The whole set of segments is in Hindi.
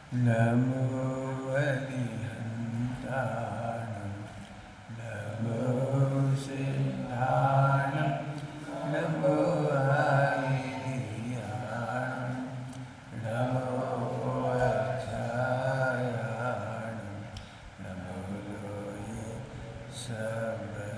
नमो अरिहन्ताणं नमो सिद्धाणं नमो हरियाणं नमो अक्षयाणं नमो लोये सर्वसाहुणम्।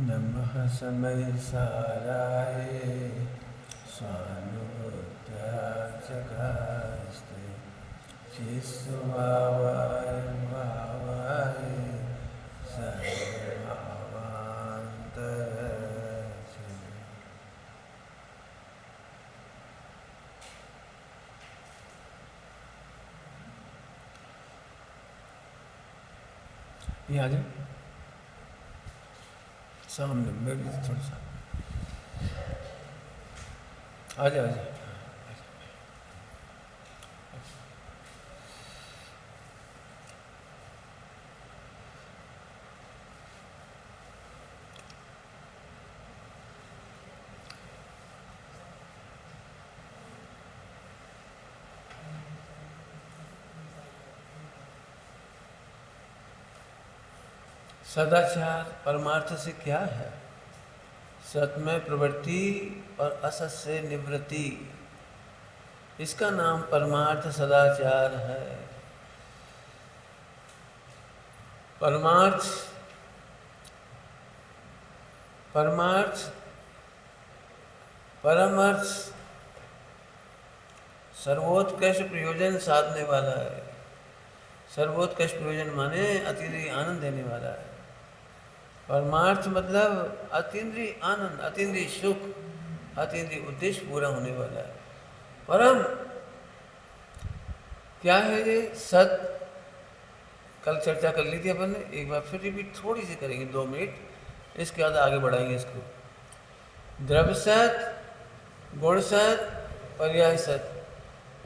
नमः समय साराय स्वानुभूत्याचकास्ते चिस्वावाय भावाय सर्वभावान्तरचे। ये आ जाए सामने में भी थोड़ा सा आ जाए आ जाए। सदाचार परमार्थ से क्या है? सत में प्रवृत्ति और असत से निवृत्ति, इसका नाम परमार्थ सदाचार है। परमार्थ परमार्थ परमार्थ सर्वोत्कृष्ट प्रयोजन साधने वाला है। सर्वोत्कृष्ट प्रयोजन माने अतीन्द्रिय आनंद देने वाला है। परमार्थ मतलब अतीन्द्रिय आनंद, अतीन्द्रिय सुख, अतीन्द्रिय उद्देश्य पूरा होने वाला है। परम क्या है ये? सत कल चर्चा कर ली थी अपन ने, एक बार फिर रिपीट थोड़ी सी करेंगे, 2 मिनट, इसके बाद आगे बढ़ाएंगे इसको। द्रव्य सत, गुण सत, पर्याय सत।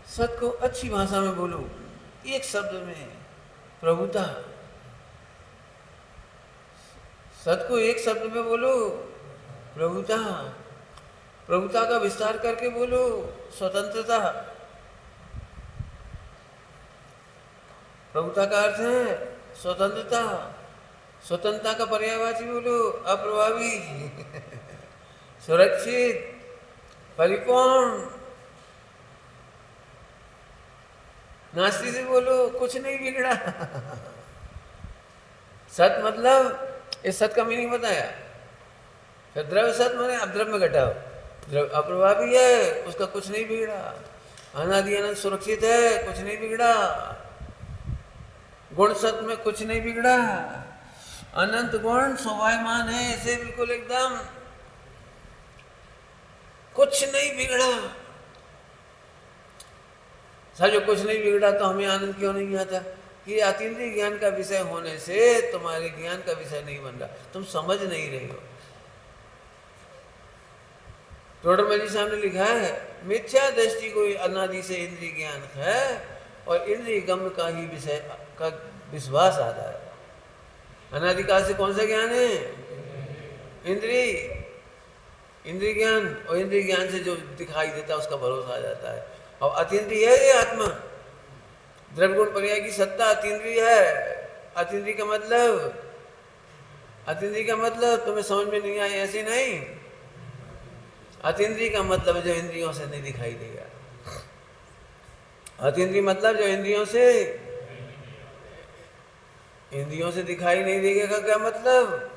सत को अच्छी भाषा में बोलो, एक शब्द में, प्रभुता। सत को एक शब्द में बोलो, प्रभुता। प्रभुता का विस्तार करके बोलो, स्वतंत्रता। प्रभुता का अर्थ है स्वतंत्रता। स्वतंत्रता का पर्यायवाची बोलो, अप्रभावी, सुरक्षित, परिपूर्ण। नास्ती से बोलो, कुछ नहीं बिगड़ा। सत मतलब इस सत का मीनिंग बताया। फिर द्रव्य सत माने अब द्रव्य में घटाओ, द्रव्य अप्रभावी है, उसका कुछ नहीं बिगड़ा। अनादि अनंत सुरक्षित है, कुछ नहीं बिगड़ा। गुण सत में कुछ नहीं बिगड़ा। अनंत गुण शोभायमान है, ऐसे बिल्कुल एकदम कुछ नहीं बिगड़ा। सर जो कुछ नहीं बिगड़ा तो हमें आनंद क्यों नहीं आता? कि अतीन्द्रिय ज्ञान का विषय होने से तुम्हारे ज्ञान का विषय नहीं बन रहा, तुम समझ नहीं रहे हो। टोडरमल जी साहब ने लिखा है, मिथ्या दृष्टि को अनादि से इंद्रिय ज्ञान है और इंद्रिय गम्य का ही विषय का विश्वास आता है। अनादिकाल से कौन सा ज्ञान है? इंद्रिय ज्ञान, और इंद्रिय ज्ञान से जो दिखाई देता है उसका भरोसा आ जाता है। और अतीन्द्रिय है ये आत्मा, द्रव्य गुण पर्याय की सत्ता अतीन्द्रिय है। अतीन्द्रिय का मतलब तुम्हें समझ में नहीं आई ऐसी नहीं। अतीन्द्रिय का मतलब जो इंद्रियों से नहीं दिखाई देगा। अतीन्द्रिय मतलब जो इंद्रियों से दिखाई नहीं देगा का क्या मतलब?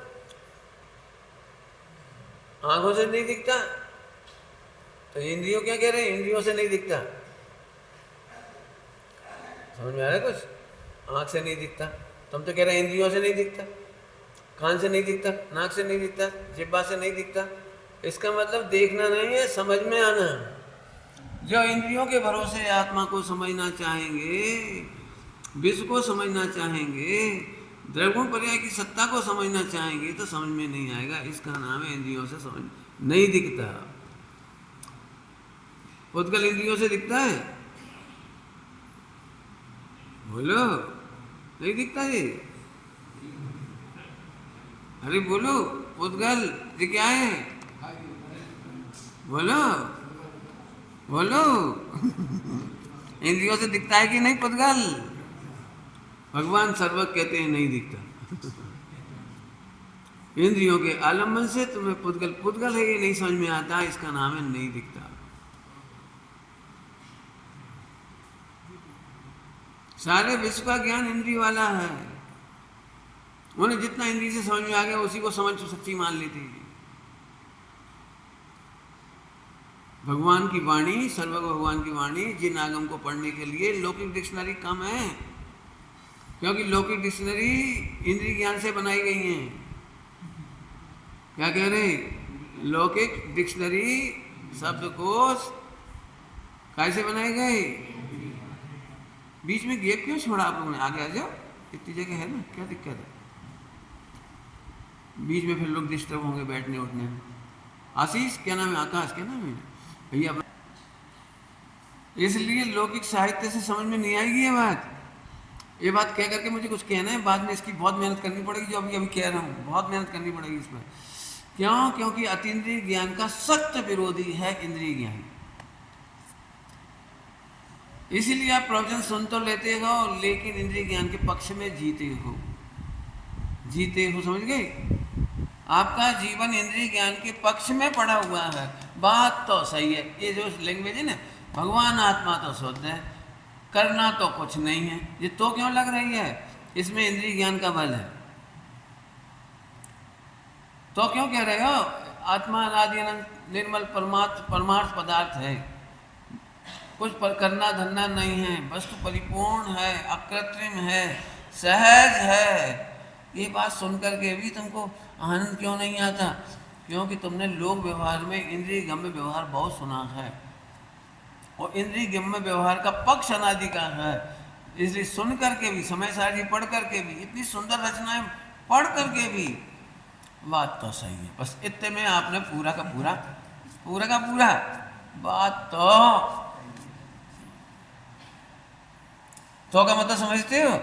आंखों से नहीं दिखता तो इंद्रियों क्या कह रहे हैं? इंद्रियों से नहीं दिखता। समझ में आ रहा है कुछ? आंख से नहीं दिखता, तुम तो कह रहे हैं इंद्रियों से नहीं दिखता, कान से नहीं दिखता, नाक से नहीं दिखता, जिह्वा से नहीं दिखता। इसका मतलब देखना नहीं है, समझ में आना। जो इंद्रियों के भरोसे आत्मा को समझना चाहेंगे, विश्व को समझना चाहेंगे, द्रव्यगुण पर्याय की सत्ता को समझना चाहेंगे तो समझ में नहीं आएगा। इसका नाम है इंद्रियों से समझ नहीं दिखता। पुद्गल इंद्रियों से दिखता है? बोलो, नहीं दिखता ये? अरे बोलो, पुद्गल ये क्या है? बोलो बोलो इंद्रियों से दिखता है कि नहीं पुद्गल? भगवान सर्वज्ञ कहते हैं नहीं दिखता। इंद्रियों के आलम्बन से तुम्हें पुद्गल है ये नहीं समझ में आता, इसका नाम है नहीं दिखता। सारे विश्व का ज्ञान इंद्रिय वाला है। उन्हें जितना इंद्रिय से समझ में आ गया उसी को समझ सच्ची मान लेते हैं। भगवान की वाणी, सर्वज्ञ भगवान की वाणी, जिन आगम को पढ़ने के लिए लौकिक डिक्शनरी कम है, क्योंकि लौकिक डिक्शनरी इंद्रिय ज्ञान से बनाई गई हैं। क्या कह रहे? लौकिक डिक्शनरी शब्दकोश कैसे बनाए गए? बीच में गैप क्यों छोड़ा आप लोगों ने? आगे आ जाओ, इतनी जगह है ना, क्या दिक्कत है? बीच में फिर लोग डिस्टर्ब होंगे बैठने उठने में। आशीष क्या नाम है? आकाश क्या नाम है भैया? इसलिए लौकिक साहित्य से समझ में नहीं आएगी ये बात। ये बात कह करके मुझे कुछ कहना है, बाद में इसकी बहुत मेहनत करनी पड़ेगी। जो अभी कह रहा हूँ, बहुत मेहनत करनी पड़ेगी इसमें। क्यों? क्योंकि अतीन्द्रिय ज्ञान का सख्त विरोधी है इंद्रिय ज्ञान। इसीलिए आप प्रवचन सुन तो लेते हो, लेकिन इंद्रिय ज्ञान के पक्ष में जीते हो। समझ गए? आपका जीवन इंद्रिय ज्ञान के पक्ष में पड़ा हुआ है। बात तो सही है। ये जो लैंग्वेज है ना, भगवान आत्मा तो शुद्ध है, करना तो कुछ नहीं है, ये तो क्यों लग रही है? इसमें इंद्रिय ज्ञान का बल है। तो क्यों कह रहे हो? आत्मा अनादि अनंत निर्मल परमार्थ पदार्थ है, कुछ पर करना धरना नहीं है, वस्तु परिपूर्ण है, अकृत्रिम है, सहज है। ये बात सुनकर के भी तुमको आनंद क्यों नहीं आता? क्योंकि तुमने लोक व्यवहार में इंद्रिय गम्य व्यवहार बहुत सुना है, और इंद्रिय गम्य व्यवहार का पक्ष अनादि का है। इसलिए सुन करके भी, समय सारणी पढ़ करके भी, इतनी सुंदर रचनाएं पढ़ करके भी बात तो सही है, बस इतने में आपने पूरा का पूरा बात तो का मतलब समझते हो?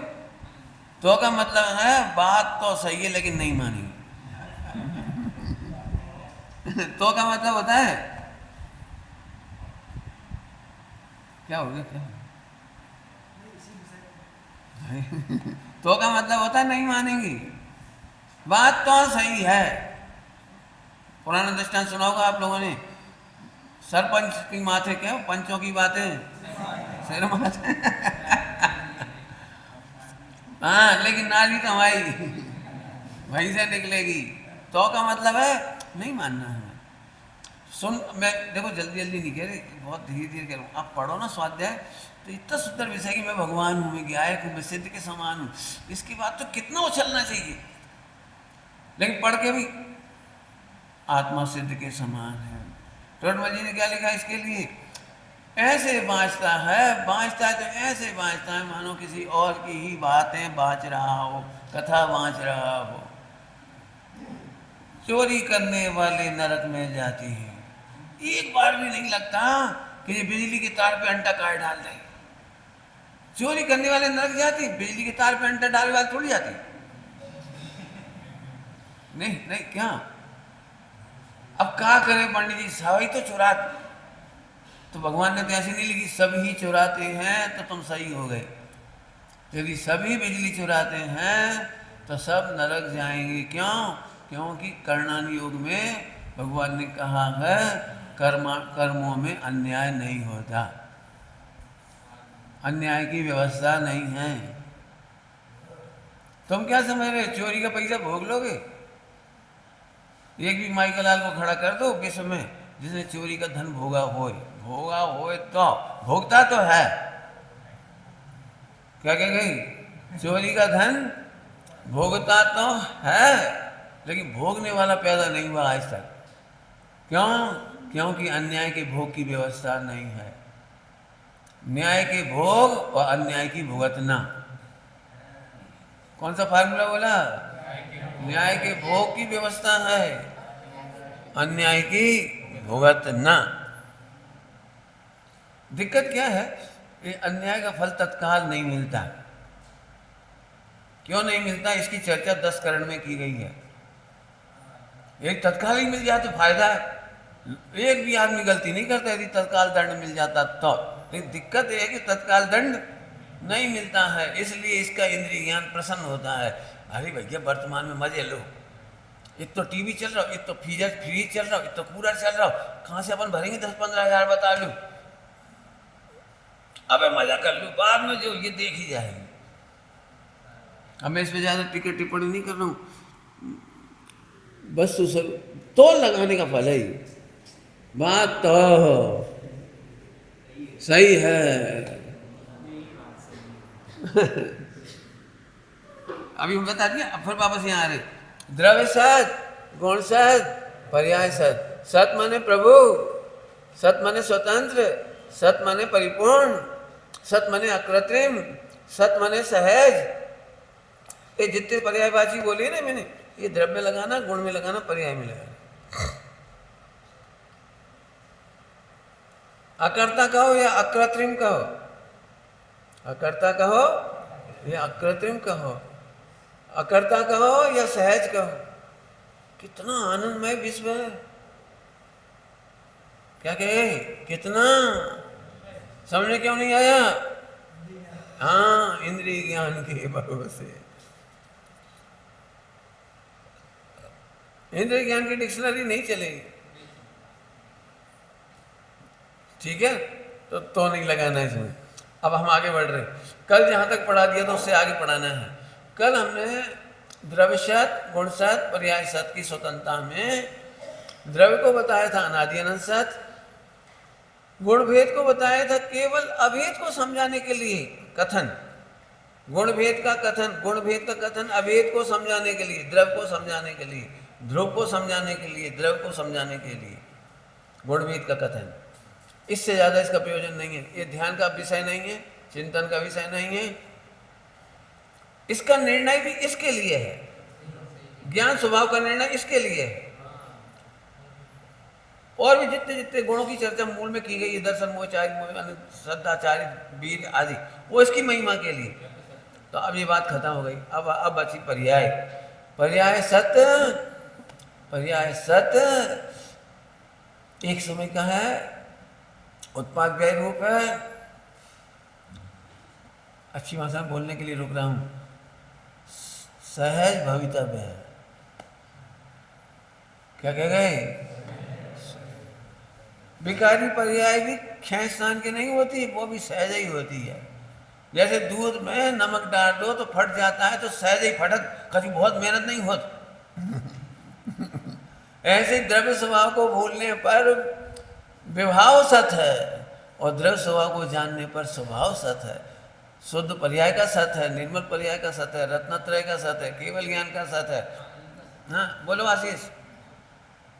तो का मतलब है बात तो सही है लेकिन नहीं मानी। तो का मतलब होता है क्या हो गया? क्या तो का मतलब होता है नहीं मानेंगी। बात तो सही है। पुराना दृष्टांत सुना होगा आप लोगों ने, सरपंच की माथे क्या, पंचों की बातें सिर माथे। हाँ, लेकिन नाली तो हमारी वहीं से निकलेगी। तो का मतलब है नहीं मानना है। सुन, मैं देखो जल्दी नहीं कह रही, बहुत धीरे कह रहा हूँ। आप पढ़ो ना स्वाध्याय, तो इतना सुंदर विषय कि मैं भगवान हूँ, मैं गायक हूँ, मैं सिद्ध के समान हूँ, इसके बाद तो कितना उछलना चाहिए। लेकिन पढ़ के भी आत्मा सिद्ध के समान है। टोडमल जी ने क्या लिखा इसके लिए? ऐसे बाँचता है तो ऐसे बाँचता है मानो किसी और की ही बातें बाँच रहा हो, कथा बाँच रहा हो। चोरी करने वाले नरक में जाते हैं। एक बार भी नहीं लगता कि ये बिजली के तार पे अंटा काट डाल रहे। चोरी करने वाले नरक जाते, बिजली के तार पे अंटा डालने वाले थोड़ी जाते। नहीं क्या? अब क्या करें पंडित जी, सभी तो चुराते। तो भगवान ने तो ऐसी नहीं लिखी सभी चुराते हैं तो तुम सही हो गए। यदि सभी बिजली चुराते हैं तो सब नरक जाएंगे। क्यों? क्योंकि कर्णन योग में भगवान ने कहा है कर्मों में अन्याय नहीं होता, अन्याय की व्यवस्था नहीं है। तुम क्या समझ रहे, चोरी का पैसा भोग लोगे? एक भी माई का लाल को खड़ा कर दो विश्व में जिसने चोरी का धन भोगा होए तो भोगता तो है। क्या कह गई? चोरी का धन भोगता तो है, लेकिन भोगने वाला पैदा नहीं हुआ आज तक। क्यों? क्योंकि अन्याय के भोग की व्यवस्था नहीं है। न्याय के भोग और अन्याय की भुगतना। कौन सा फार्मूला बोला? न्याय के भोग की व्यवस्था है, अन्याय की भुगतना। दिक्कत क्या है? ये अन्याय का फल तत्काल नहीं मिलता। क्यों नहीं मिलता? इसकी चर्चा 10 करण में की गई है। एक तत्काल ही मिल जाए तो फायदा है, एक भी आदमी गलती नहीं करता यदि तत्काल दंड मिल जाता तो। लेकिन दिक्कत यह है कि तत्काल दंड नहीं मिलता है, इसलिए इसका इंद्रिय ज्ञान प्रसन्न होता है। अरे भैया वर्तमान में मजे लो, एक तो टीवी चल रहा हो, एक तो फ्रीज चल रहा हो, एक तो कूलर चल रहा हो, कहाँ से अपन भरेंगे 10-15 हजार बता लूँ। अबे मजा कर लूँ, बाद में जो ये देख ही जाएंगे। अब मैं इस पर ज़्यादा टिप्पणी नहीं कर रहा हूँ, बस तो लगाने का फल है। बात तो सही है। अभी हम बता दिया, अब फिर वापस यहाँ आ रहे। द्रव्य सत, गुण सत, पर्याय सत। सत माने प्रभु, सत माने स्वतंत्र, सत माने परिपूर्ण, सत माने अकृत्रिम, सत माने सहज। ये जितने पर्यायवाची बोली ना मैंने, ये द्रव्य में लगाना, गुण में लगाना, पर्याय में लगाना। अकर्ता कहो या अकृत्रिम कहो, अकर्ता कहो या अकृत्रिम कहो, अकर्ता कहो या सहज कहो, कितना आनंदमय विश्व है। क्या कहे? कितना? समझ क्यों नहीं आया? हाँ, इंद्रिय ज्ञान के भरोसे। इंद्रिय ज्ञान की डिक्शनरी नहीं चलेगी, ठीक है? तो नहीं लगाना है इसमें। अब हम आगे बढ़ रहे हैं। कल जहाँ तक पढ़ा दिया तो उससे आगे पढ़ाना है। कल हमने द्रव्य सत, गुण सत, पर्याय सत की स्वतंत्रता में द्रव्य को बताया था अनादि अनंत सत, गुण भेद को बताया था केवल अभेद को समझाने के लिए कथन। गुण भेद का कथन, गुण भेद का कथन अभेद को समझाने के लिए, द्रव्य को समझाने के लिए, ध्रुव को समझाने के लिए, द्रव्य को समझाने के लिए गुण भेद का कथन। इससे ज़्यादा इसका प्रयोजन नहीं है। ये ध्यान का विषय नहीं है, चिंतन का विषय नहीं है। इसका निर्णय भी इसके लिए है, ज्ञान स्वभाव का निर्णय इसके लिए है। और भी जितने जितने गुणों की चर्चा मूल में की गई है, दर्शन, मोह, श्रद्धा, चारित्र, वीर आदि, वो इसकी महिमा के लिए। तो अब ये बात खत्म हो गई। अब बची पर्याय। पर्याय सत, पर्याय सत एक समय का है, उत्पाद व्यय रूप है। अच्छी भाषा में बोलने के लिए रुक रहा हूं। सहज भवितव्य है। क्या कह गए? विकारी पर्याय भी खेच स्थान की नहीं होती, वो भी सहज ही होती है। जैसे दूध में नमक डाल दो तो फट जाता है, तो सहज ही फटत, कभी बहुत मेहनत नहीं होती। ऐसे द्रव्य स्वभाव को भूलने पर विभाव सत है, और द्रव्य स्वभाव को जानने पर स्वभाव सत है। शुद्ध पर्याय का सत है, निर्मल पर्याय का सत है, रत्नत्रय का सत है, केवल ज्ञान का सत है। हाँ बोलो आशीष,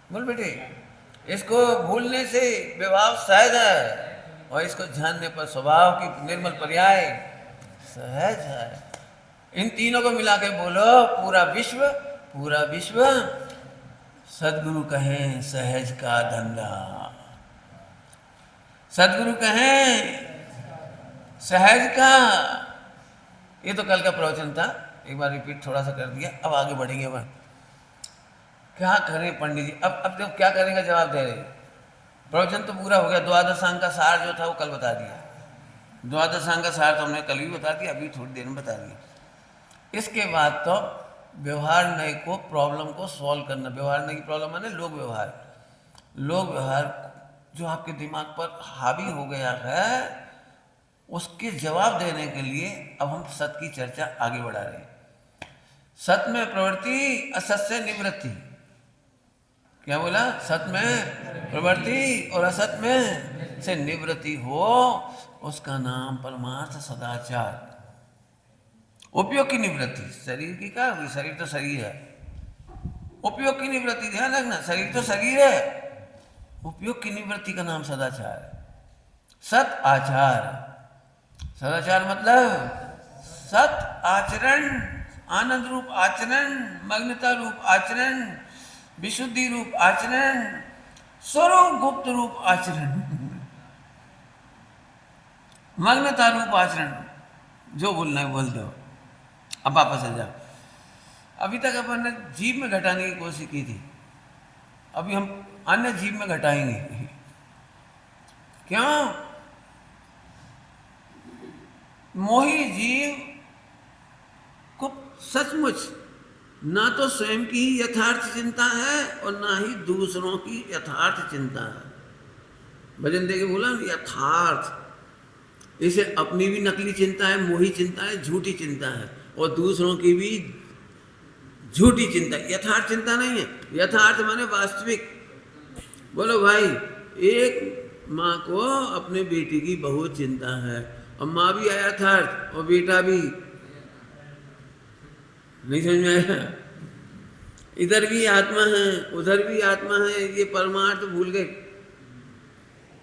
बोल बेटे। इसको भूलने से विभाव सहज है, और इसको जानने पर स्वभाव की निर्मल पर्याय सहज है। इन तीनों को मिला के बोलो, पूरा विश्व, पूरा विश्व सदगुरु कहें सहज का धंधा। सदगुरु कहें सहज का। ये तो कल का प्रवचन था, एक बार रिपीट थोड़ा सा कर दिया। अब आगे बढ़ेंगे। अब क्या करें पंडित जी? अब तो क्या करेंगे, जवाब दे रहे। प्रवचन तो पूरा हो गया, द्वादशांग का सार जो था वो कल बता दिया। द्वादशांग का सार तो हमने कल भी बता दिया, अभी थोड़ी देर में बता दिया। इसके बाद तो व्यवहार नय को प्रॉब्लम को सॉल्व करना। व्यवहार नय की प्रॉब्लम है ना लोक व्यवहार। लोक व्यवहार जो आपके दिमाग पर हावी हो गया है, उसके जवाब देने के लिए अब हम सत की चर्चा आगे बढ़ा रहे हैं। सत में प्रवृत्ति, असत से निवृत्ति। क्या बोला? सत में प्रवृत्ति और असत में से निवृत्ति हो, उसका नाम परमार्थ सदाचार। उपयोग की निवृत्ति। शरीर की क्या होगी? शरीर तो शरीर है। उपयोग की निवृत्ति, ध्यान रखना, शरीर तो शरीर है, उपयोग की निवृत्ति का नाम सदाचार है। सत आचार। सदाचार मतलब सत आचरण, आनंद रूप आचरण, मग्नता रूप आचरण, विशुद्धि रूप आचरण, स्वरूप गुप्त रूप आचरण, मग्नता रूप आचरण। जो बोलना है बोल दो, अब वापस आ जाओ। अभी तक अपन ने जीव में घटाने की कोशिश की थी, अभी हम अन्य जीव में घटाएंगे। क्यों? मोही जीव को सचमुच ना तो स्वयं की यथार्थ चिंता है और ना ही दूसरों की यथार्थ चिंता है। भजन दे के बोला यथार्थ। इसे अपनी भी नकली चिंता है, मोही चिंता है, झूठी चिंता है, और दूसरों की भी झूठी चिंता। यथार्थ चिंता नहीं है। यथार्थ माने वास्तविक। बोलो भाई, एक माँ को अपने बेटी की बहुत चिंता है, और माँ भी अयथार्थ और बेटा भी। नहीं समझ में आया? इधर भी आत्मा है, उधर भी आत्मा है, ये परमार्थ भूल गए।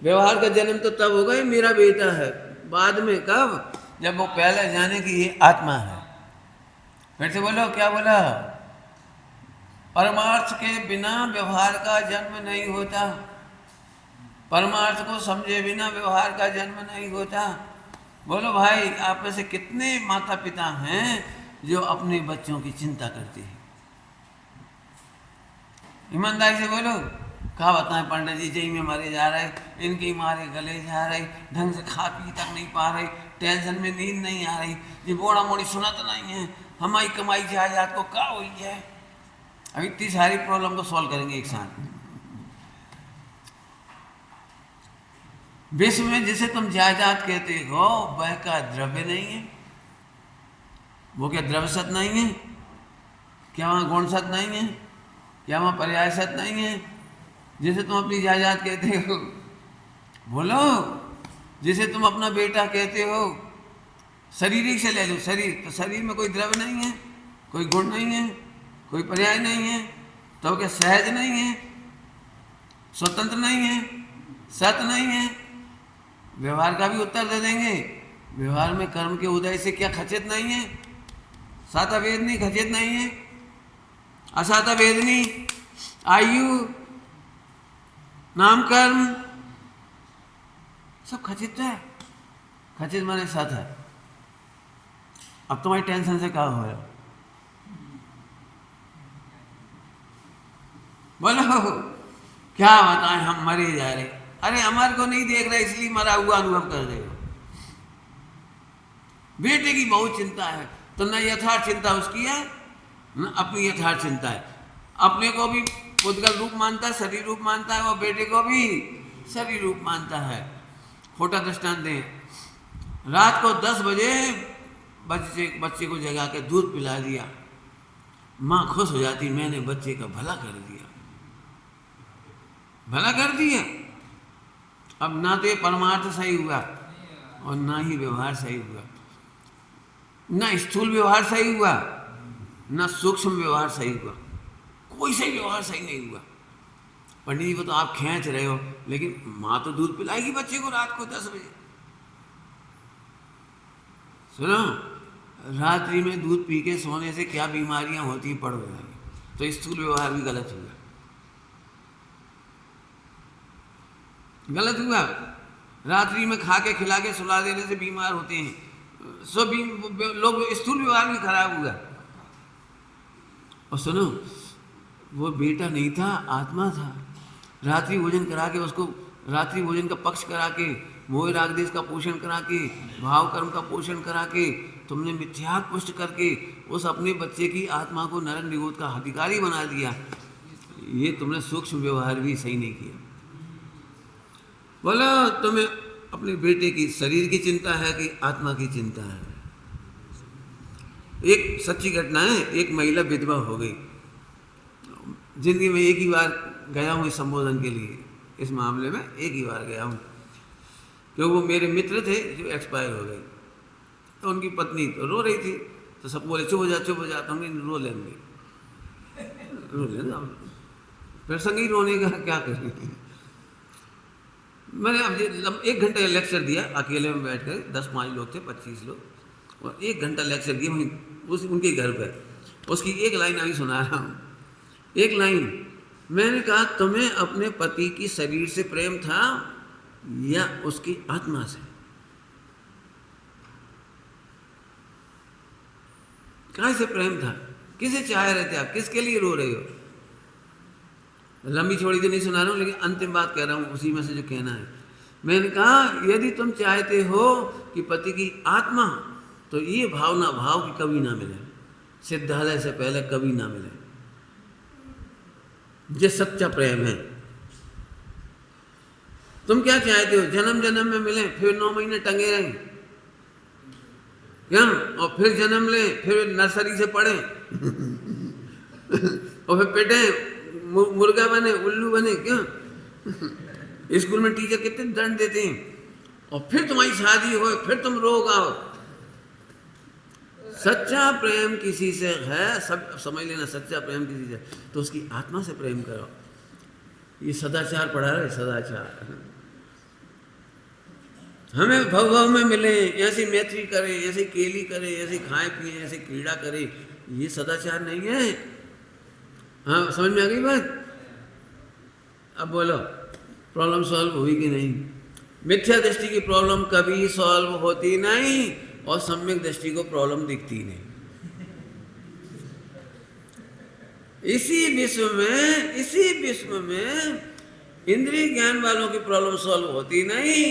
व्यवहार का जन्म तो तब होगा ये मेरा बेटा है, बाद में कब? जब वो पहले जाने की ये आत्मा है। फिर से बोलो, क्या बोला? परमार्थ के बिना व्यवहार का जन्म नहीं होता। परमार्थ को समझे बिना व्यवहार का जन्म नहीं होता। बोलो भाई, आप में से कितने माता पिता हैं जो अपने बच्चों की चिंता करते हैं? ईमानदारी से बोलो। कहा बताएं पंडित जी, जई में मारे जा रहे, इनकी मारे गले जा रहे, ढंग से खा पी तक नहीं पा रहे, टेंशन में नींद नहीं आ रही, ये बोड़ा मोड़ी सुनत नहीं है, हमारी कमाई जायदाद को क्या हुई है। अब इतनी सारी प्रॉब्लम को सॉल्व करेंगे एक साथ। विश्व में जिसे तुम जायदाद कहते हो वह का द्रव्य नहीं है? वो क्या द्रव्य सत नहीं है? क्या वहाँ गुण सत नहीं है? क्या वहाँ पर्याय सत नहीं है? जिसे तुम अपनी जायदाद कहते हो, बोलो, जिसे तुम अपना बेटा कहते हो, शरीर से ले लो। शरीर तो शरीर में कोई द्रव्य नहीं है, कोई गुण नहीं है, कोई पर्याय नहीं है, तो क्या सहज नहीं है, स्वतंत्र नहीं है, सत नहीं है? व्यवहार का भी उत्तर दे देंगे। व्यवहार में कर्म के उदय से क्या खचित नहीं है? साता वेदनी खचित नहीं है? असाता वेदनी, आयु, नाम कर्म सब खचित है। खचित माने सत है। अब तुम्हारी टेंशन से क्या हो रहा? बोलो, क्या बताएं, हम मरे जा रहे। अरे हमारे को नहीं देख रहे इसलिए मरा हुआ अनुभव कर रहे हो। बेटे की बहुत चिंता है, तो न यथार्थ चिंता उसकी है न अपनी यथार्थ चिंता है। अपने को भी उद्गल रूप मानता है, शरीर रूप मानता है, और बेटे को भी शरीर रूप मानता है। खोटा दृष्टांत दें, रात को 10 बजे बच्चे को जगा के दूध पिला दिया, माँ खुश हो जाती, मैंने बच्चे का भला कर दिया। भला कर दिया। अब ना तो ये परमार्थ सही हुआ और ना ही व्यवहार सही हुआ, ना स्थूल व्यवहार सही हुआ, ना सूक्ष्म व्यवहार सही हुआ, कोई सही व्यवहार सही नहीं हुआ। पंडित जी को तो आप खींच रहे हो, लेकिन माँ तो दूध पिलाएगी बच्चे को रात को 10 बजे। सुनो, रात्रि में दूध पी के सोने से क्या बीमारियां होती पड़ गई। तो स्थूल व्यवहार भी गलत हुआ। गलत हुआ। रात्रि में खा के खिला के सुला देने से बीमार होते हैं। सब लोग, स्थूल व्यवहार भी खराब हुआ। और सुनो, वो बेटा नहीं था, आत्मा था। रात्रि भोजन करा के उसको, रात्रि भोजन का पक्ष करा के मोह राग देश का पोषण करा के, भाव कर्म का पोषण करा के, तुमने मिथ्यात्व पुष्ट करके उस अपने बच्चे की आत्मा को नरक निगोद का अधिकारी बना दिया। ये तुमने सूक्ष्म व्यवहार भी सही नहीं किया। बोला तुम्हें अपने बेटे की शरीर की चिंता है कि आत्मा की चिंता है। एक सच्ची घटना है, एक महिला विधवा हो गई। जिंदगी में एक ही बार गया हूँ इस संबोधन के लिए, इस मामले में एक ही बार गया हूँ, क्योंकि वो मेरे मित्र थे जो एक्सपायर हो गए। तो उनकी पत्नी तो रो रही थी, तो सब बोले चुप हो जा चुप हो जा, तो हमने रो लेंगे फिर संगी रोने का क्या करें। मैंने अब 1 घंटे लेक्चर दिया अकेले में बैठ कर, 10-5 लोग थे, 25 लोग, और 1 घंटा लेक्चर दिया वहीं उनके घर पर। उसकी एक लाइन अभी सुना रहा हूँ। एक लाइन मैंने कहा, तुम्हें अपने पति की शरीर से प्रेम था या उसकी आत्मा से? कहाँ से प्रेम था? किसे चाह रहे थे आप? किसके लिए रो रहे हो? लंबी छोड़ी तो नहीं सुना रहा हूँ, लेकिन अंतिम बात कह रहा हूँ, उसी में से जो कहना है। मैंने कहा यदि तुम चाहते हो कि पति की आत्मा, तो ये भावना भाव की कभी ना मिले, सिद्धालय से पहले कभी ना मिले। ये सच्चा प्रेम है। तुम क्या चाहते हो? जन्म जन्म में मिले, फिर 9 महीने टंगे रहें क्या? और फिर जन्म ले, फिर नर्सरी से पढ़े और फिर पेटे मुर्गा बने, उल्लू बने क्या? स्कूल में टीचर कितने दंड देते हैं, और फिर तुम्हारी शादी हो, फिर तुम रो गाओ। सच्चा प्रेम किसी से है, सब समझ लेना, सच्चा प्रेम किसी से, तो उसकी आत्मा से प्रेम करो। ये सदाचार पढ़ा रहे, सदाचार। हमें भव भव में मिले, ऐसी मैत्री करे, ऐसी केली करे, ऐसी खाए पिए, ऐसी क्रीड़ा करे, ये सदाचार नहीं है। हाँ, समझ में आ गई बात? अब बोलो, प्रॉब्लम सॉल्व हुई कि नहीं? मिथ्या दृष्टि की प्रॉब्लम कभी सॉल्व होती नहीं, और सम्यक दृष्टि को प्रॉब्लम दिखती नहीं। इसी विश्व में इंद्रिय ज्ञान वालों की प्रॉब्लम सॉल्व होती नहीं,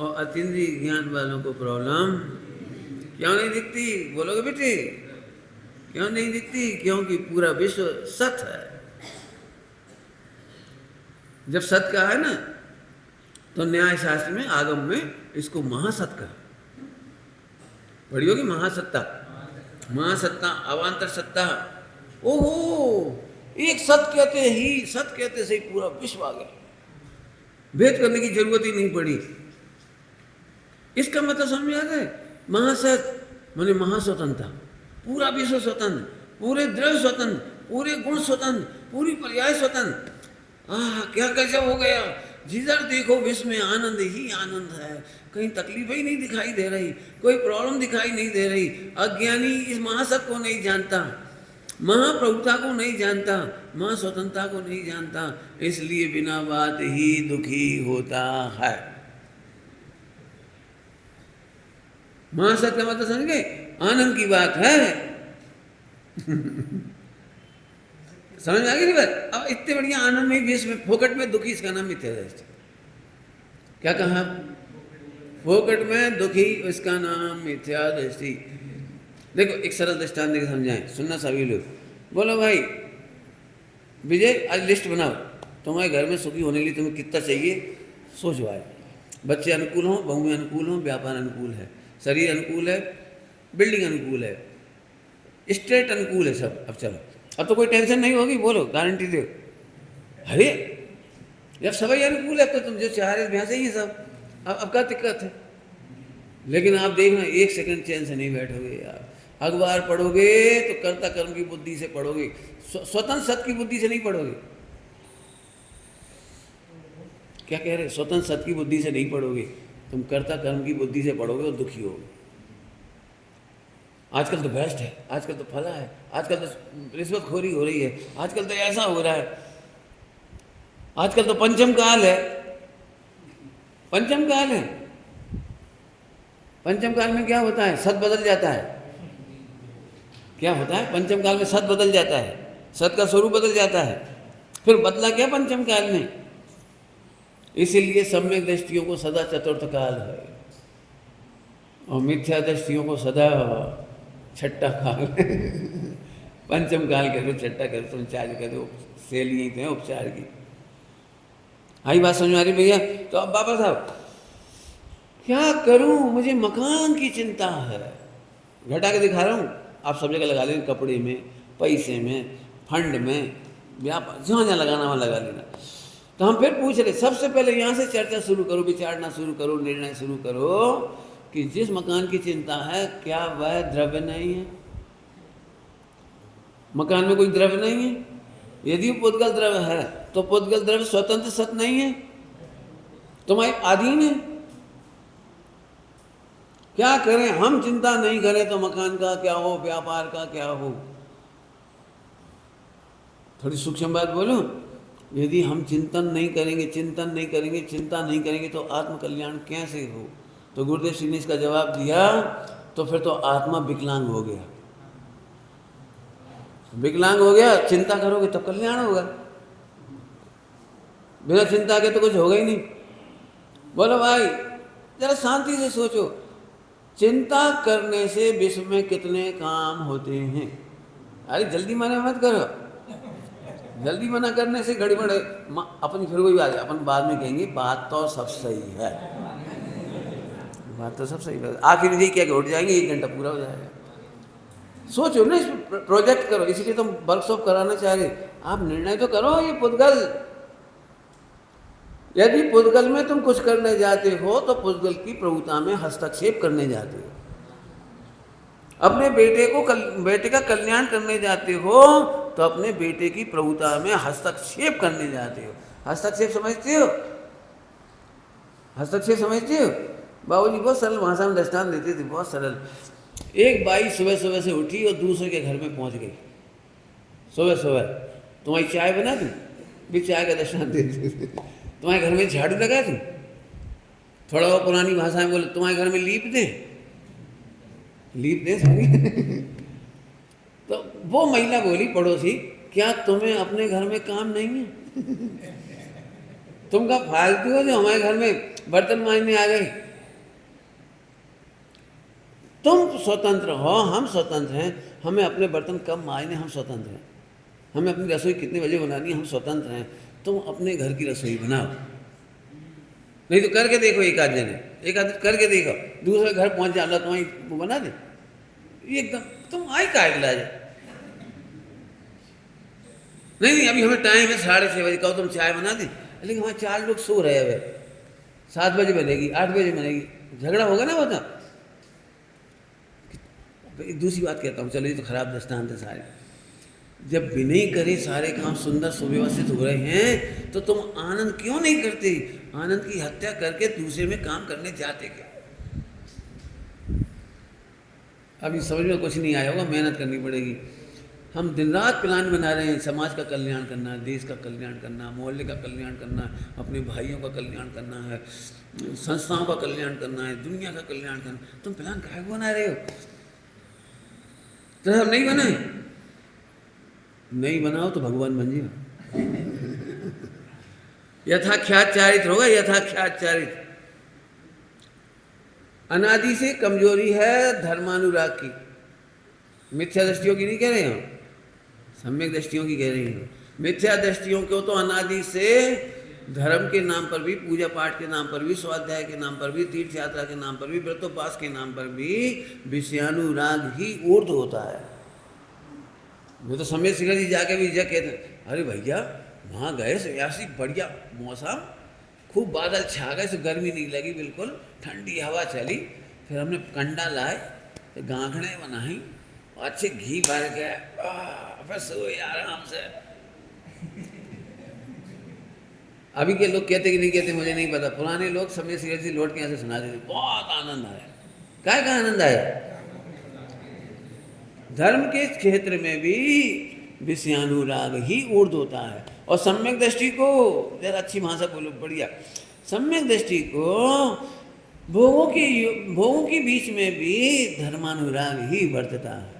और अतीन्द्रिय ज्ञान वालों को प्रॉब्लम क्यों नहीं दिखती? बोलोगे बेटे, क्यों नहीं दिखती? क्योंकि पूरा विश्व सत है। जब सत का है ना, तो न्याय शास्त्र में, आगम में इसको महासत का पढ़ी होगी। महासत्ता, महासत्ता, अवांतर सत्ता। ओहो, एक सत कहते ही, सत कहते से ही पूरा विश्व आ गया, भेद करने की जरूरत ही नहीं पड़ी। इसका मतलब समझ में आ गया? महासत माने महास्वतंत्रता, पूरा विश्व स्वतंत्र, पूरे द्रव्य स्वतंत्र, पूरे गुण स्वतंत्र, पूरी पर्याय स्वतंत्र। क्या गजब हो गया! जिधर देखो विश्व में आनंद ही आनंद है, कहीं तकलीफ ही नहीं दिखाई दे रही, कोई प्रॉब्लम दिखाई नहीं दे रही। अज्ञानी इस महासत को नहीं जानता, महाप्रभुता को नहीं जानता, महास्वतंत्रता को नहीं जानता, इसलिए बिना बात ही दुखी होता है। महासत का मतलब समझ गए? आनंद की बात है। समझ में आ गई बात? अब इतने बढ़िया आनंद में विश्व में फोकट में दुखी, इसका नाम मिथ्या दृष्टि। क्या कहा? फोकट में दुखी, इसका नाम मिथ्या दृष्टि। देखो एक सरल दृष्टांत देकर समझाएं, सुनना सभी लोग। बोलो भाई विजय, आज लिस्ट बनाओ, तुम्हारे घर में सुखी होने के लिए तुम्हें कितना चाहिए, सोचो। आज बच्चे अनुकूल हों, बहुएं अनुकूल हों, व्यापार अनुकूल है, शरीर अनुकूल है, बिल्डिंग अनुकूल है, स्टेट अनुकूल है, सब। अब चलो, अब तो कोई टेंशन नहीं होगी, बोलो, गारंटी दो। अरे जब सभी अनुकूल है तो तुम जो चाह रहे वैसे ही सब। अब क्या दिक्कत है? लेकिन आप देखना, 1 सेकंड चैन से नहीं बैठोगे यार। अखबार पढ़ोगे तो कर्ता कर्म की बुद्धि से पढ़ोगे, स्वतंत्र सत की बुद्धि से नहीं पढ़ोगे। क्या कह रहे? स्वतंत्र सत की बुद्धि से नहीं पढ़ोगे, तुम कर्ता कर्म की बुद्धि से पढ़ोगे और दुखी होगे। आजकल तो बेस्ट है, आजकल तो फला है, आजकल तो रिश्वतखोरी हो रही है, आजकल तो ऐसा हो रहा है, आजकल तो पंचम काल है। पंचम काल है। पंचम काल में क्या होता है? सत बदल जाता है। क्या होता है पंचम काल में? सत बदल जाता है, सत का स्वरूप बदल जाता है। फिर बदला क्या पंचम काल में? इसीलिए सम्यक दृष्टियों को सदा चतुर्थ काल है और मिथ्या दृष्टियों को सदा छठा काल पंचम काल कह दो, छठा कह दो, चार कह दो, सेल यही थे उपचार की। आई बात समझ आ रही भैया? तो अब बाबा साहब क्या करूं, मुझे मकान की चिंता है। घटा के दिखा रहा हूँ, आप सब जगह लगा लेना, कपड़े में, पैसे में, फंड में, व्यापार, जहाँ जहाँ लगाना वहाँ लगा लेना। तो हम फिर पूछ रहे, सबसे पहले यहाँ से चर्चा शुरू करो, विचारना शुरू करो, निर्णय शुरू करो कि जिस मकान की चिंता है क्या वह द्रव्य नहीं है? मकान में कोई द्रव्य नहीं है? यदि पुद्गल द्रव्य है तो पुद्गल द्रव्य स्वतंत्र सत्य नहीं है, तुम्हारे अधीन है। क्या करें हम, चिंता नहीं करें तो मकान का क्या हो, व्यापार का क्या हो? थोड़ी सूक्ष्म बात बोलूं, यदि हम चिंतन नहीं करेंगे, चिंता नहीं करेंगे तो आत्म कल्याण कैसे हो? तो गुरुदेव श्री ने इसका जवाब दिया, तो फिर तो आत्मा विकलांग हो गया। विकलांग हो गया, चिंता करोगे तो कल्याण होगा, बिना चिंता के तो कुछ होगा ही नहीं। बोलो भाई जरा शांति से सोचो, चिंता करने से विश्व में कितने काम होते हैं? अरे जल्दी मना मत करो, जल्दी मना करने से गड़बड़ है। अपनी फिर वही बात है, अपन बाद में कहेंगे बात तो सब सही है, बात तो सब सही है, आखिर यही क्या उठ जाएंगे, 1 घंटा पूरा हो जाएगा। सोचो ना, इस प्रोजेक्ट करो, इसलिए तुम वर्कशॉप कराना चाह रहे। आप निर्णय तो करो, ये पुद्गल, यदि पुद्गल में तुम कुछ करने जाते हो तो पुद्गल की प्रभुता में हस्तक्षेप करने जाते हो। अपने बेटे का कल्याण करने जाते हो तो अपने बेटे की प्रभुता में हस्तक्षेप करने जाते हो। हस्तक्षेप समझते हो? हस्तक्षेप समझते हो? बाबूजी बहुत सरल भाषा में दृष्टांत देते थे, बहुत सरल। एक बाई सुबह सुबह से उठी और दूसरे के घर में पहुंच गई। सुबह सुबह तुम्हारी चाय बना दूं, भी चाय का दृष्टांत देते थे। तुम्हारे घर में झाड़ू लगा दूं, थोड़ा और पुरानी भाषा में बोले तुम्हारे घर में लीप दे तो वो महिला बोली, पड़ोसी, क्या तुम्हें अपने घर में काम नहीं है? तुम का फालतू हो जो हमारे घर में बर्तन मांजने आ गई? तुम स्वतंत्र हो, हम स्वतंत्र हैं, हमें अपने बर्तन कब मांजने, हम स्वतंत्र हैं। हमें अपनी रसोई कितने बजे बनानी, हम स्वतंत्र हैं। तुम अपने घर की रसोई बनाओ, नहीं तो करके देखो, एक आध करके देखो, दूसरे घर पहुंच जाना, तुम्हारी वो बना दे एकदम, तुम आई का इलाज है। नहीं अभी हमें टाइम है 6:30 बजे, कहो तुम चाय बना दे, लेकिन हमारे 4 लोग सो रहे हैं, 7 बजे बनेगी, 8 बजे बनेगी, झगड़ा होगा ना बता। दूसरी बात कहता हूँ, चलो ये तो खराब दृष्टांत है सारे। जब विनय करे सारे काम सुंदर सुव्यवस्थित हो रहे हैं तो तुम आनंद क्यों नहीं करते? आनंद की हत्या करके दूसरे में काम करने जाते क्या? अभी समझ में कुछ नहीं आया होगा, मेहनत करनी पड़ेगी। हम दिन रात प्लान बना रहे हैं, समाज का कल्याण करना, देश का कल्याण करना, मोहल्ले का कल्याण करना, अपने भाइयों का कल्याण करना है, संस्थाओं का कल्याण करना है, दुनिया का कल्याण करना। तुम प्लान काहे को बना रहे हो? तो हम नहीं बनाए, नहीं बनाओ तो भगवान बन जाओ। यथाख्याचारित होगा, यथाख्याचारित। अनादि से कमजोरी है धर्मानुराग की, मिथ्या दृष्टियों की नहीं कह रहे हम, सम्यक दृष्टियों की कह रही हूँ। मिथ्या दृष्टियों को तो अनादि से धर्म के नाम पर भी, पूजा पाठ के नाम पर भी, स्वाध्याय के नाम पर भी, तीर्थ यात्रा के नाम पर भी, व्रतोपवास के नाम पर भी विषयानुराग ही ऊर्ध्व होता है। मैं तो समय शिखर जी जाके भी कहते हैं, अरे भैया वहाँ गए से ऐसी बढ़िया मौसम, खूब बादल छा गए, से गर्मी नहीं लगी, बिल्कुल ठंडी हवा चली। फिर हमने कंडा लाए, तो गांठड़े बनाई, अच्छे घी भर के फिर सोए आराम से। अभी के लोग कहते कि नहीं कहते मुझे नहीं पता, पुराने लोग समय शिखर जी लौट के ऐसे सुना देते, बहुत आनंद आया। क्या का आनंद आया? धर्म के क्षेत्र में भी विषयानुराग ही ऊर्ध्व होता है। और सम्यक दृष्टि को, जरा अच्छी भाषा बोलो, बढ़िया, सम्यक दृष्टि को भोगों के बीच में भी धर्मानुराग ही वर्तता है।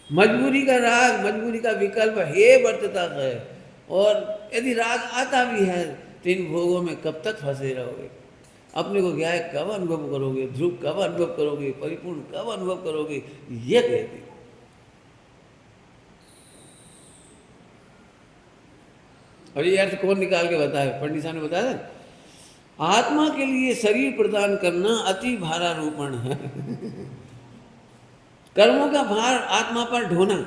मजबूरी का राग, मजबूरी का विकल्प हे वर्तता है। और यदि राग आता भी है तो इन भोगों में कब तक फंसे रहोगे? अपने को क्या है, कब अनुभव करोगे? ध्रुव कब अनुभव करोगे? परिपूर्ण कब अनुभव करोगे? ये कहती। और ये अर्थ कौन निकाल के बताया? पंडित साहब ने बताया था, आत्मा के लिए शरीर प्रदान करना अति भारारोपण है। कर्मों का भार आत्मा पर ढोना,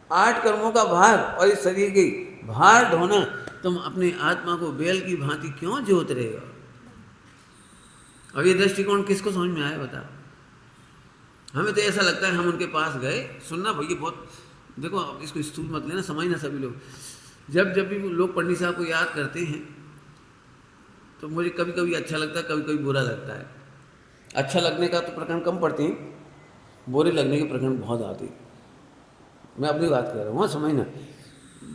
8 कर्मों का भार और इस शरीर की भार ढोना, तुम अपनी आत्मा को बैल की भांति क्यों जोत रहे हो? अब ये दृष्टिकोण किसको समझ में आया बताओ? हमें तो ऐसा लगता है, हम उनके पास गए, सुनना भैया बहुत, देखो अब इसको स्थूल मत लेना, समझना सभी लोग। जब जब भी लोग पंडित साहब को याद करते हैं तो मुझे कभी कभी अच्छा लगता है, कभी कभी बुरा लगता है। अच्छा लगने का तो प्रकरण कम पड़ते हैं, बुरे लगने के प्रकरण बहुत आते हैं। मैं अपनी बात कर रहा हूँ, समझना।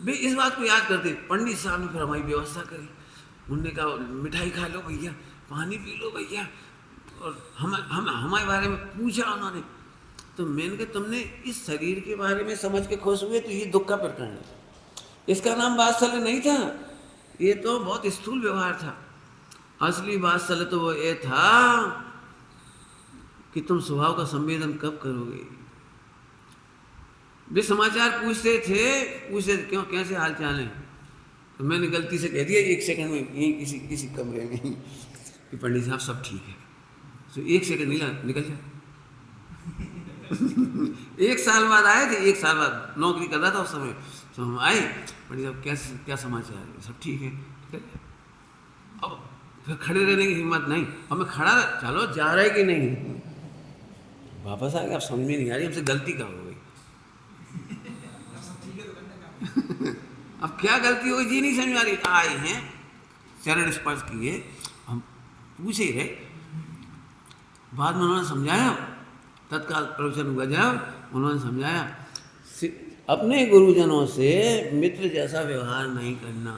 वे इस बात को याद करते, पंडित साहब ने फिर हमारी व्यवस्था करी। उन्होंने कहा मिठाई खा लो भैया, पानी पी लो भैया, और हमारे बारे में पूछा उन्होंने। तो मैंने कहा तुमने इस शरीर के बारे में समझ के खुश हुए तो ये दुख का प्रकरण है। इसका नाम वात्सल्य नहीं था, ये तो बहुत स्थूल व्यवहार था। असली वात्सल्य तो वो ये था कि तुम स्वभाव का संवेदन कब करोगे। वे समाचार पूछते थे क्यों, कैसे हाल चाल है? तो मैंने गलती से कह दिया 1 सेकंड में, यहीं किसी कमरे में कि पंडित साहब सब ठीक है। तो 1 सेकंड निकल जाए। 1 साल बाद आए थे, 1 साल बाद नौकरी कर रहा था उस समय। तो हम आए, पंडित साहब क्या समाचार है? सब ठीक है। अब फिर खड़े रहने की हिम्मत नहीं, अब मैं खड़ा, चलो जा रहा है कि नहीं? वापस आ गया, अब समझ में नहीं आ रही हमसे गलती कहाँ हो गई। अब क्या गलती हो गई जी नहीं समझ आ रही। आए हैं, चरण स्पर्श किए, हम पूछे रहे, बाद में उन्होंने समझाया, तत्काल प्रवचन हुआ जब उन्होंने समझाया, अपने गुरुजनों से मित्र जैसा व्यवहार नहीं करना,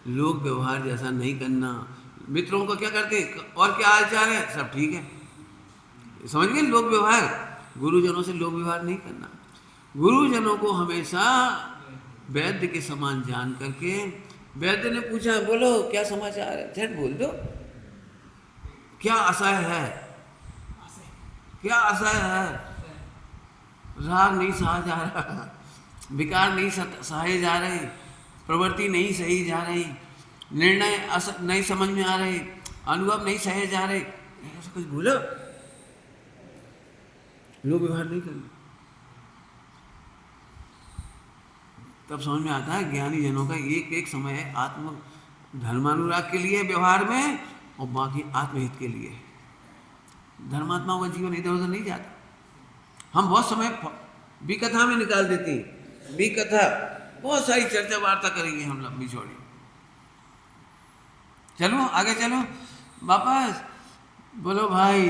लोक व्यवहार जैसा नहीं करना। मित्रों को क्या करते, और क्या हाल चाल है? सब ठीक है, समझ गए? लोक व्यवहार, गुरुजनों से लोक व्यवहार नहीं करना। गुरुजनों को हमेशा वैद्य के समान जान करके, वैद्य ने पूछा बोलो क्या समाचार है, झट बोल दो, क्या असह्य है, क्या असह्य है? राग नहीं सहा जा रहा, विकार नहीं सहे जा रहे, प्रवृत्ति नहीं सही जा रही, निर्णय नहीं समझ में आ रहे, अनुभव नहीं सहे जा रहे, ऐसा कुछ बोलो। लोग व्यवहार नहीं करना। तब समझ में आता है ज्ञानी जनों का एक एक समय है आत्म धर्मानुराग के लिए व्यवहार में, और बाकी आत्महित के लिए। धर्मात्माओं का जीवन इधर उधर नहीं जाता। हम बहुत समय विकथा में निकाल देते हैं, विकथा, बहुत सारी चर्चा वार्ता करेंगे हम लंबी चौड़ी। चलो आगे चलो, वापस बोलो भाई,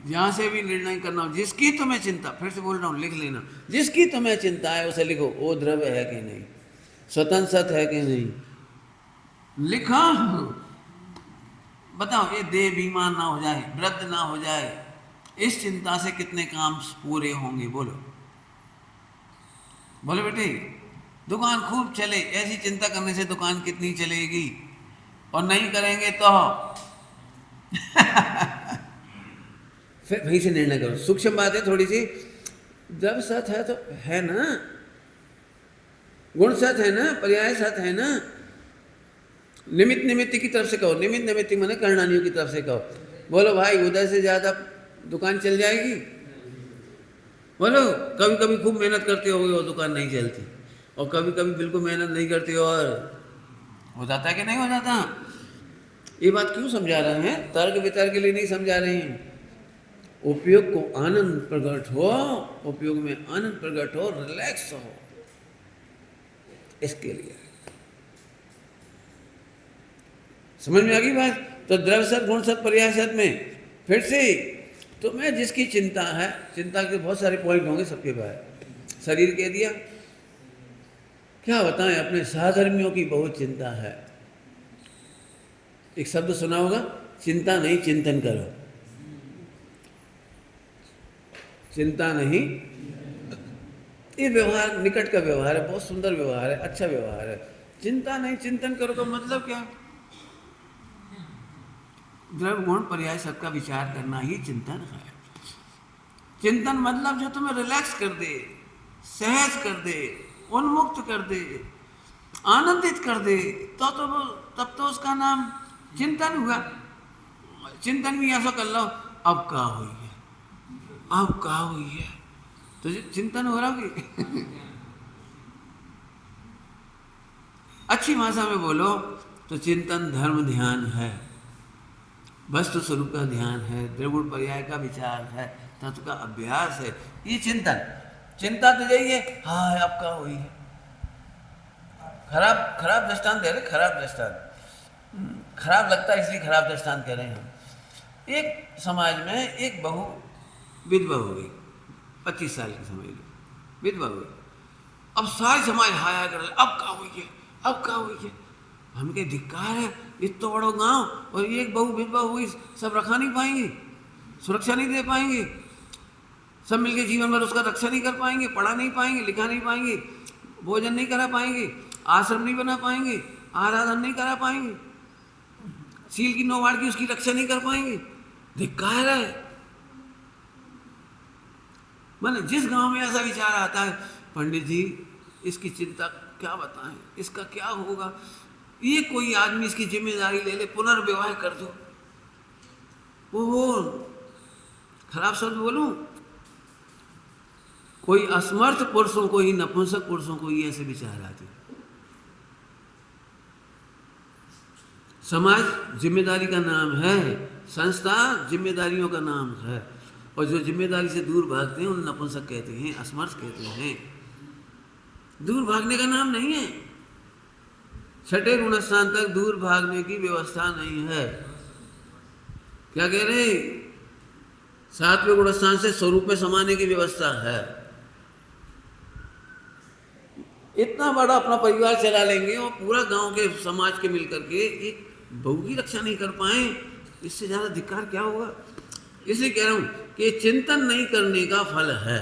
जहाँ से भी निर्णय करना हो, जिसकी तुम्हें चिंता, फिर से बोल रहा हूँ लिख लेना, जिसकी तुम्हें चिंता है उसे लिखो। वो द्रव्य है कि नहीं, स्वतंत्र सत है कि नहीं, लिखा। बताओ ये देह बीमार ना हो जाए, वृद्ध ना हो जाए, इस चिंता से कितने काम पूरे होंगे? बोलो बोलो बेटे। दुकान खूब चले, ऐसी चिंता करने से दुकान कितनी चलेगी? और नहीं करेंगे तो फिर वहीं से निर्णय करो। सूक्ष्म बात है थोड़ी सी, जब सत है तो है ना, गुण सत है ना, पर्याय सत है ना। निमित्त निमित्त की तरफ से कहो, निमित्त निमित्त माने कर्णानियों की तरफ से कहो। बोलो भाई उधर से ज्यादा दुकान चल जाएगी? बोलो कभी कभी खूब मेहनत करते हो वो दुकान नहीं चलती, और कभी कभी बिल्कुल मेहनत नहीं करते और हो जाता है कि नहीं हो जाता? ये बात क्यों समझा रहे हैं? तर्क वितर्क के लिए नहीं समझा रहे हैं। उपयोग को आनंद प्रकट हो, उपयोग में आनंद प्रकट हो, रिलैक्स हो, इसके लिए। समझ में आ गई बात? तो द्रव्य सत, गुण सत, पर्याय सत में फिर से तो मैं जिसकी चिंता है, चिंता के बहुत सारे पॉइंट होंगे सबके पास। शरीर कह दिया, क्या बताएं, अपने सहधर्मियों की बहुत चिंता है। एक शब्द सुना होगा, चिंता नहीं चिंतन करो। चिंता नहीं ये व्यवहार निकट का व्यवहार है, बहुत सुंदर व्यवहार है, अच्छा व्यवहार है। चिंता नहीं, चिंतन करो का मतलब क्या? द्रव्य गुण पर्याय सबका विचार करना ही चिंतन है। चिंतन मतलब जो तुम्हें रिलैक्स कर दे, सहज कर दे, उन्मुक्त कर दे, आनंदित कर दे, तब तो उसका नाम चिंतन हुआ। चिंतन भी ऐसा कर लो, अब क्या हुई है, अब क्या हुई है, तो चिंतन हो रहा होगी। अच्छी भाषा में बोलो तो चिंतन धर्म ध्यान है, वस्तु स्वरूप का ध्यान है, द्रव्य पर्याय का विचार है, तत्व का अभ्यास है, ये चिंतन। चिंता तो यही है, हाँ अब क्या हुई है। खराब खराब दृष्टांत दे रहे, खराब दृष्टांत खराब लगता है इसलिए खराब दृष्टांत कह रहे हैं हम। एक समाज में एक बहू विधवा हो गई, 25 साल की समझ लो, विधवा हो गई। अब सारे समाज हाय हाय कर रहे, अब क्या हुई है, अब क्या हुई है। हम के धिक्कार है, इतना बड़ा गांव और एक बहू विधवा हुई, सब रखा नहीं पाएंगे, सुरक्षा नहीं दे पाएंगे, सब मिलके जीवन भर उसका रक्षा नहीं कर पाएंगे, पढ़ा नहीं पाएंगे, लिखा नहीं पाएंगे, भोजन नहीं करा पाएंगे, आश्रम नहीं बना पाएंगे, आराधन नहीं करा पाएंगे, सील की नौवाड़ की उसकी रक्षा नहीं कर पाएंगे। धिक्कार है। माने जिस गांव में ऐसा विचार आता है, पंडित जी इसकी चिंता क्या बताएं, इसका क्या होगा, ये कोई आदमी इसकी जिम्मेदारी ले ले, पुनर्विवाह कर दो। वो खराब शब्द बोलूं, कोई असमर्थ पुरुषों को ही, नपुंसक पुरुषों को ही ऐसे विचार आते। समाज जिम्मेदारी का नाम है, संस्था जिम्मेदारियों का नाम है, और जो जिम्मेदारी से दूर भागते हैं उन नपुंसक कहते हैं, असमर्थ कहते हैं। दूर भागने का नाम नहीं है। छठे गुणस्थान तक दूर भागने की व्यवस्था नहीं है। क्या कह रहे? सातवें गुणस्थान से स्वरूप में समाने की व्यवस्था है। इतना बड़ा अपना परिवार चला लेंगे और पूरा गांव के समाज के मिलकर के एक बहू की रक्षा नहीं कर पाए, इससे ज्यादा धिक्कार क्या होगा। इसलिए कह रहा हूं कि चिंतन नहीं करने का फल है।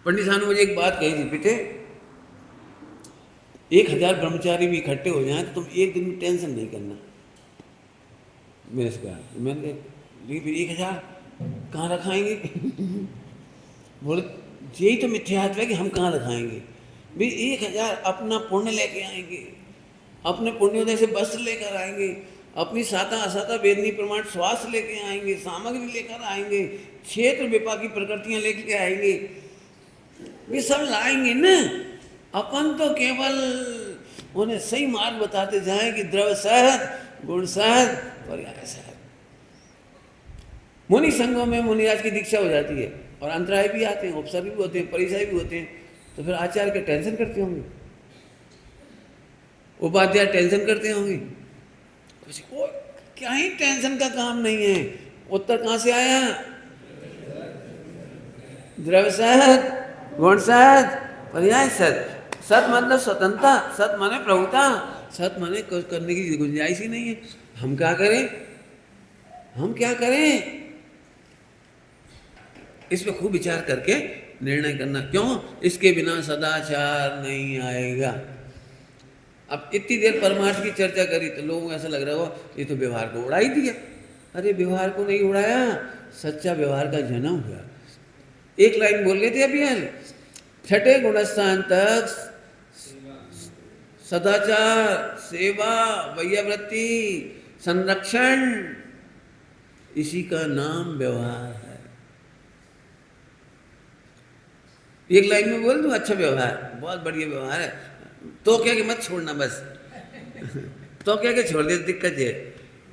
पंडित साहब ने मुझे एक बात कही थी, बेटे 1000 ब्रह्मचारी भी इकट्ठे हो जाएं तो तुम एक दिन में टेंशन नहीं करना। मैंने कहा, मैंने फिर 1000 कहाँ रखाएंगे? बोले यही तो मिथ्यात्व है कि हम कहाँ रखाएंगे भाई। 1000 अपना पुण्य लेके आएंगे, अपने पुण्योदय से वस्त्र लेकर आएंगे, अपनी साता असाता वेदनी प्रमाण स्वास्थ्य लेके आएंगे, सामग्री लेकर आएंगे, क्षेत्र विपाकी प्रकृतियां लेके आएंगे, ये सब लाएंगे ना। अपन तो केवल उन्हें सही मार्ग बताते जाएं कि द्रव्य सहज, गुण सहज, पर्याय सहज। मुनि संघों में मुनिराज की दीक्षा हो जाती है और अंतराय भी आते हैं, उपसर्ग भी होते हैं, परिचय भी होते हैं, तो फिर आचार्य के टेंशन करते होंगे, उपाध्याय टेंशन करते होंगे। को क्या ही टेंशन का काम नहीं है। उत्तर कहां से आया? द्रव्य सहज, गुण सहज, पर्याय सहज। सत मतलब स्वतंत्रता, सत माने प्रभुता, सत माने कुछ करने की गुंजाइश ही नहीं है। हम क्या करें, हम क्या करें, इस पे खूब विचार करके निर्णय करना। क्यों? इसके बिना सदाचार नहीं आएगा। अब इतनी देर परमार्थ की चर्चा करी तो लोगों को ऐसा लग रहा हो ये तो व्यवहार को उड़ा ही दिया। अरे व्यवहार को नहीं उड़ाया, सच्चा व्यवहार का जन्म हुआ। एक लाइन बोल गए थे अभी यार, छठे गुणस्थान तक सदाचार, सेवा, वैयावृत्ति, संरक्षण, इसी का नाम व्यवहार है। एक लाइन में बोल दूं अच्छा व्यवहार, बहुत बढ़िया व्यवहार है, तो क्या कि मत छोड़ना बस। तो क्या कि छोड़ दे, दिक्कत है।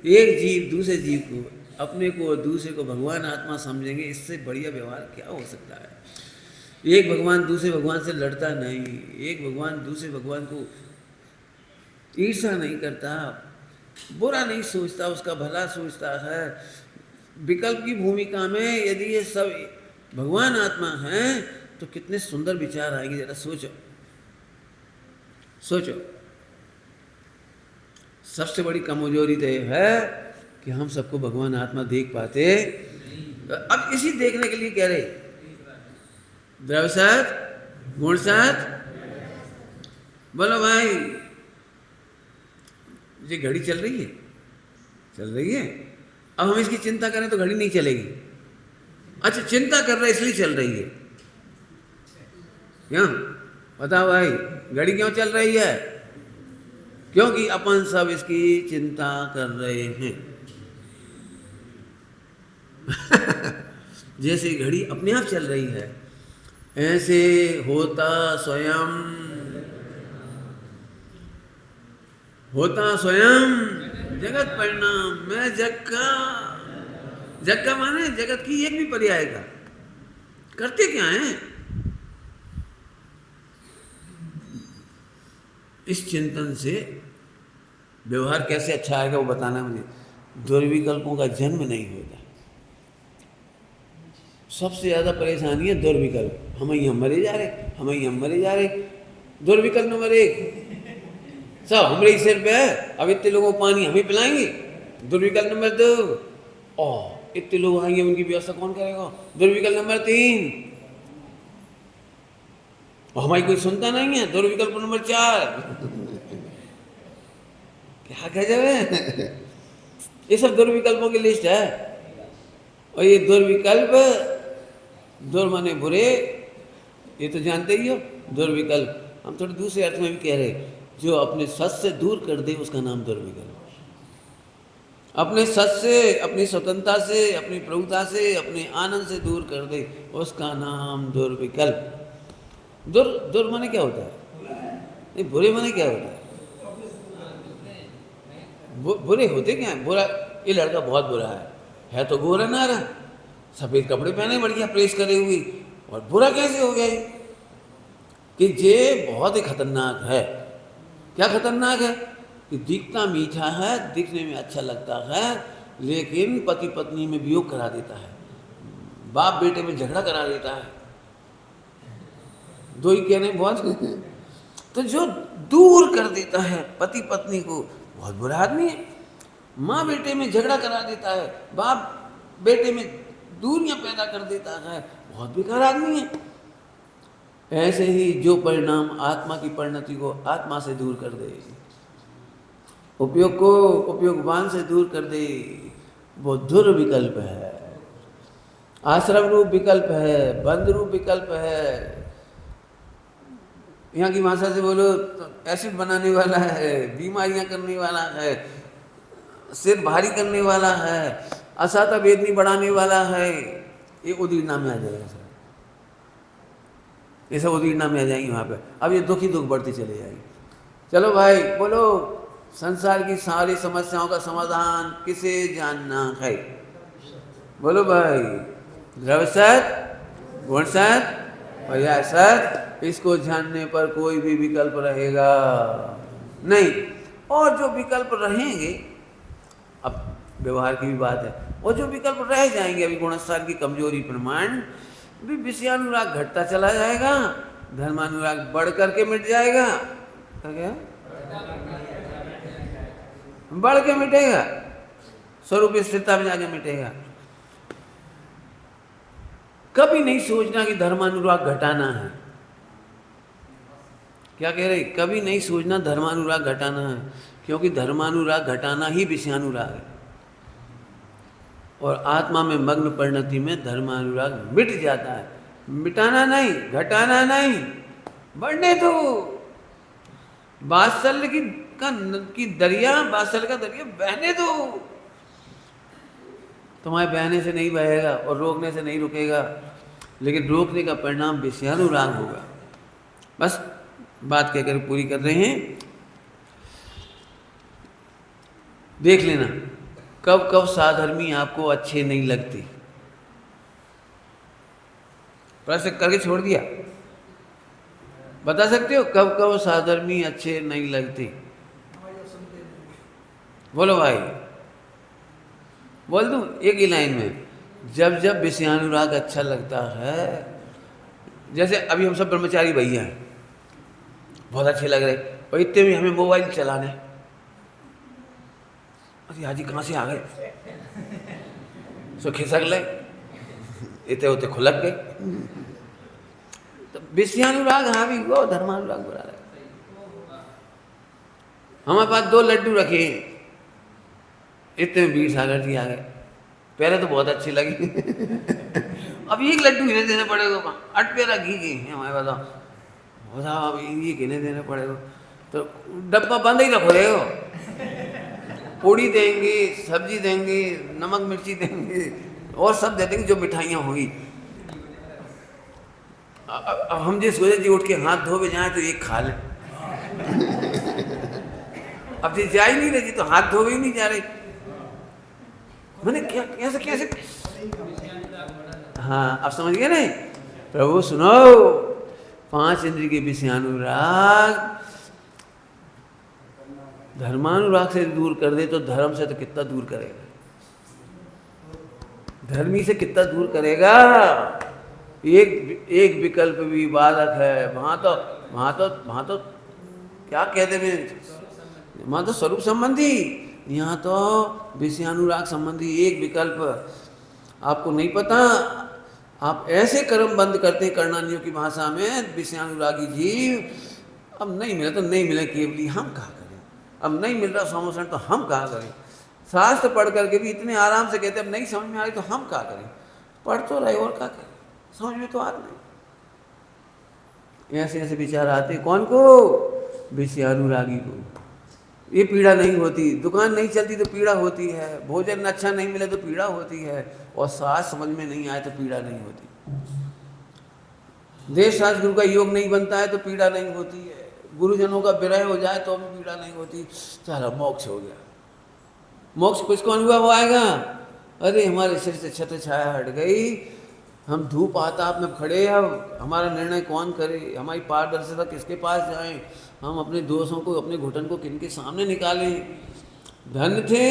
एक जीव दूसरे जीव को, अपने को और दूसरे को भगवान आत्मा समझेंगे, इससे बढ़िया व्यवहार क्या हो सकता है। एक भगवान दूसरे भगवान से लड़ता नहीं, एक भगवान दूसरे भगवान को ईर्ष्या नहीं करता, बुरा नहीं सोचता, उसका भला सोचता है। विकल्प की भूमिका में यदि ये सब भगवान आत्मा हैं तो कितने सुंदर विचार आएंगे। जरा सोचो, सोचो। सबसे बड़ी कमजोरी तो ये है कि हम सबको भगवान आत्मा देख पाते। अब इसी देखने के लिए कह रहे द्रव्य सहज, गुण सात, बोलो भाई, ये घड़ी चल रही है, चल रही है। अब हम इसकी चिंता करें तो घड़ी नहीं चलेगी। अच्छा, चिंता कर रहे इसलिए चल रही है, क्यों बताओ भाई, घड़ी क्यों चल रही है? क्योंकि अपन सब इसकी चिंता कर रहे हैं। जैसे घड़ी अपने आप चल रही है, ऐसे होता स्वयं, होता स्वयं जगत परिणाम। मैं जग का, जग का माने जगत की एक भी पर्याय का। करते क्या है? इस चिंतन से व्यवहार कैसे अच्छा आएगा वो बताना मुझे। दुर्विकल्पों का जन्म नहीं होता। सबसे ज़्यादा परेशानी है दुर्विकल्प। हम ही हम मरे जा रहे, हम ही हम मरे जा रहे। दुर्विकल्प नंबर एक, सब हमारे ही सिर पे है। अब इतने लोगों को पानी हम ही पिलाएंगे, दुर्विकल्प नंबर दो। और इतने लोग आएंगे, उनकी व्यवस्था कौन करेगा, दुर्विकल्प नंबर तीन। और हमारी कोई सुनता नहीं है, दुर्विकल्प नंबर चार। क्या गजब है। ये सब दुर्विकल्पों की लिस्ट है। और ये दुर्विकल्प, दुर माने बुरे, ये तो जानते ही हो। दुर्विकल्प हम थोड़े दूसरे अर्थ में भी कह रहे, जो अपने सच से दूर कर दे उसका नाम दुर्विकल्प। अपने सच से, अपनी स्वतंत्रता से, अपनी प्रभुता से, अपने आनंद से दूर कर दे उसका नाम दुर्विकल्प। दुर माने क्या होता है? नहीं, बुरे माने क्या होता है? बुरे होते क्या है? बुरा, ये लड़का बहुत बुरा है तो गोरा ना रहा, सफ़ेद कपड़े पहने, बढ़िया प्रेस करे हुई, और बुरा कैसे हो गया कि ये बहुत ही खतरनाक है। क्या खतरनाक है? कि दिखता मीठा है, दिखने में अच्छा लगता है, लेकिन पति पत्नी में वियोग करा देता है, बाप बेटे में झगड़ा करा देता है। दो ही कहने बहुत। तो जो दूर कर देता है पति पत्नी को, बहुत बुरा आदमी है। माँ बेटे में झगड़ा करा देता है, बाप बेटे में दूरियां पैदा कर देता है, बहुत बेकार आदमी है। ऐसे ही जो परिणाम आत्मा की परिणति को आत्मा से दूर कर दे, उपयोग को उपयोगवान से दूर कर दे, वो दुर्विकल्प है। आश्रम रूप विकल्प है, बंद रूप विकल्प है। यहाँ की भाषा से बोलो तो एसिड बनाने वाला है, बीमारियां करने वाला है, सिर भारी करने वाला है, असाता वेदनी बढ़ाने वाला है। ये उदीरना में आ जाएगा सर, ये सब उदीरना में आ जाएंगे वहाँ पे। अब ये दुख ही दुख बढ़ती चले जाएगी। चलो भाई बोलो, संसार की सारी समस्याओं का समाधान किसे जानना है? बोलो भाई, द्रव्य सत, गुण सत, पर्याय सत, इसको जानने पर कोई भी विकल्प रहेगा नहीं। और जो विकल्प रहेंगे, अब व्यवहार की भी बात है, और जो विकल्प रह जाएंगे अभी गुणस्थान की कमजोरी प्रमाण, भी विषयानुराग घटता चला जाएगा, धर्मानुराग बढ़ करके मिट जाएगा। क्या बढ़ के मिटेगा, स्वरूप स्थिरता में जाके मिटेगा। कभी नहीं सोचना कि धर्मानुराग घटाना है। क्या कह रहे? कभी नहीं सोचना धर्मानुराग घटाना है, क्योंकि धर्मानुराग घटाना ही विषयानुराग है। और आत्मा में मग्न परिणति में धर्मानुराग मिट जाता है। मिटाना नहीं, घटाना नहीं, बढ़ने दो। वात्सल्य की दरिया, वात्सल्य का दरिया बहने दो। तुम्हारे बहने से नहीं बहेगा और रोकने से नहीं रुकेगा, लेकिन रोकने का परिणाम विषयानुराग होगा। बस बात कहकर पूरी कर रहे हैं। देख लेना कब कब साधर्मी आपको अच्छे नहीं लगते। प्रश्न करके छोड़ दिया, बता सकते हो कब कब साधर्मी अच्छे नहीं लगते? बोलो भाई, बोल दूं एक ही लाइन में। जब जब विषयानुराग अच्छा लगता है, जैसे अभी हम सब ब्रह्मचारी भैया हैं, बहुत अच्छे लग रहे, और इतने में हमें मोबाइल चलाने, अरे हाजी कहाँ से आ गए, सो खिसक ले, इतने होते खुलक गए। तो विषयानुराग हावी हुआ, धर्मानुराग बुरा लगा। हमारे पास 2 लड्डू रखे, इतने वीर सागर जी आ गए। पहले तो बहुत अच्छी लगी अब 1 लड्डू इन्हें देने पड़ेगा, 8 पेरा घी की हमारे बताओ, अब ये किन्हें देने पड़ेगा, तो डब्बा बंद ही रखो रहे हो। पूड़ी देंगे, सब्जी देंगे, नमक मिर्ची देंगे और सब दे देंगे जो मिठाइयाँ होगी। अब हम जिस वजह जी उठ के हाथ धो भी जाए तो एक खा लें अब जी जा ही नहीं रही तो हाथ धो भी नहीं जा रही। मैंने क्या कैसे कैसे, हाँ अब समझ गए नहीं। प्रभु सुनो, 5 इंद्रिय के विषयानुराग धर्मानुराग से दूर कर दे तो धर्म से तो कितना दूर करेगा, धर्मी से कितना दूर करेगा। एक विकल्प भी बाधक है, वहाँ तो क्या कहते हैं, वहाँ तो स्वरूप संबंधी, यहाँ तो विषयानुराग संबंधी एक विकल्प। आपको नहीं पता, आप ऐसे कर्म बंद करते हैं कर्णानियों की भाषा में, विषयानुरागी जीव। अब नहीं मिले तो नहीं मिले केवली, हम कहाँ करें, अब नहीं मिल रहा समोषण तो हम कहाँ करें। शास्त्र पढ़ करके भी इतने आराम से कहते अब नहीं समझ में आ रही तो हम क्या करें, पढ़ तो रहे और क्या करें, समझ में तो आ नहीं। ऐसे ऐसे विचार आते कौन को, विषयानुरागी को। ये पीड़ा नहीं होती, दुकान नहीं चलती तो पीड़ा होती है, भोजन अच्छा नहीं मिले तो पीड़ा होती है, और शास्त्र समझ में नहीं आए तो पीड़ा नहीं होती, देश शास्त्र गुरु का योग नहीं बनता है तो पीड़ा नहीं होती है, गुरुजनों का विरह हो जाए तो भी पीड़ा नहीं होती। चलो मोक्ष हो गया, मोक्ष किसको अनुभव आएगा, अरे हमारे सिर से छत्र छाया हट गई, हम धूप आताप में खड़े, अब हमारा निर्णय कौन करे, हमारी पारदर्शिता किसके पास जाएं, हम अपने दोषों को, अपने घुटन को किनके सामने निकालें। धन थे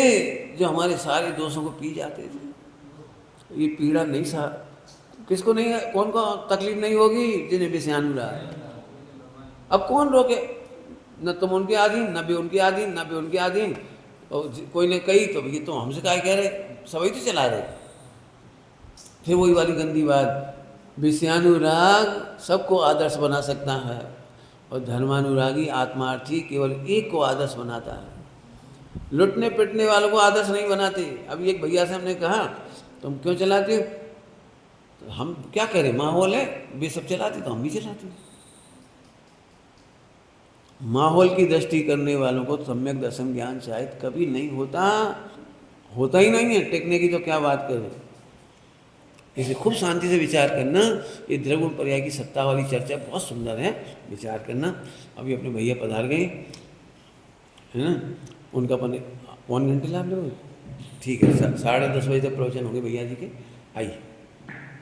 जो हमारे सारे दोषों को पी जाते थे। ये पीड़ा नहीं सा किसको नहीं, कौन को तकलीफ नहीं होगी, जिन्हें विषयानुराग है। अब कौन रोके, न तुम उनके आधीन, न भी उनके आधीन, न भी उनके आधीन। और कोई ने कही तो ये तो हमसे क्या कह रहे, सभी तो चला रहे। फिर वही वाली गंदी बात, विषयानुराग सबको आदर्श बना सकता है और धर्मानुरागी आत्मार्थी केवल एक को आदर्श बनाता है। लुटने पिटने वालों को आदर्श नहीं बनाते। अभी एक भैया से हमने कहा तुम क्यों चलाते हो, तो हम क्या करें, माहौल है, वे सब चलाते तो हम भी चलाते। माहौल की दृष्टि करने वालों को सम्यक दर्शन ज्ञान शायद कभी नहीं होता, होता ही नहीं है, टेकने की तो क्या बात करें। इसे खूब शांति से विचार करना। ये द्रव्य पर्याय की सत्ता वाली चर्चा बहुत सुंदर है, विचार करना। अभी अपने भैया पधार गए है ना, उनका अपन 1 घंटे लाभ लो, ठीक है, 10:30 बजे तक प्रवचन होंगे भैया जी के, आइए।